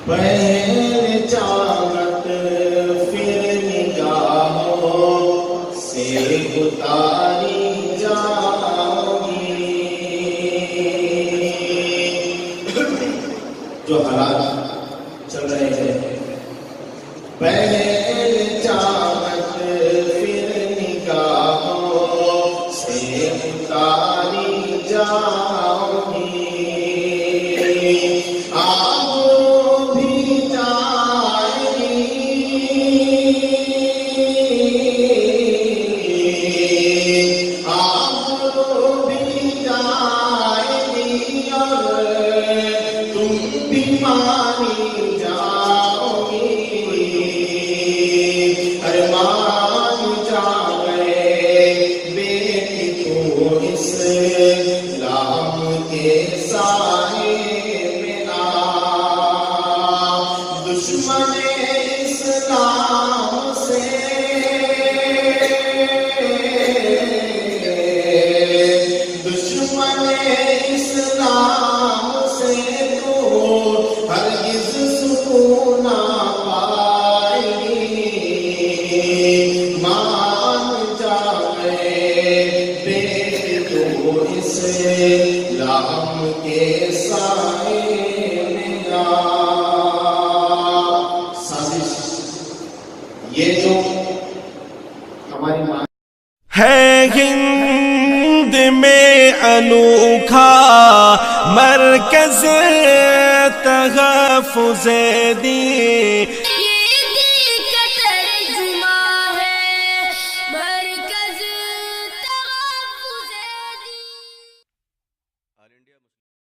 پہلے چاہت پھر نگاہوں سے اتاری جاؤں گی. جو حالات چل رہے ہیں، پہلے چاہت پھر نگاہوں سے اتاری جاؤں گی. آپ بھی جائیں گی، آپ بھی جائیں گی اور تم بھی مانی جاؤ گی. ارمان جائے بیٹی تو اسلام کے سائے میں آ. دشمن اسلام سے دشمن اسلام سے تو ہرگز سکون نہ پائے گی. مان جائے بیٹی تو اسلام کے سائے میں آ. سازش یہ جو ہماری ماں ہے ہند میں انوکھا مرکز تحفظ دین.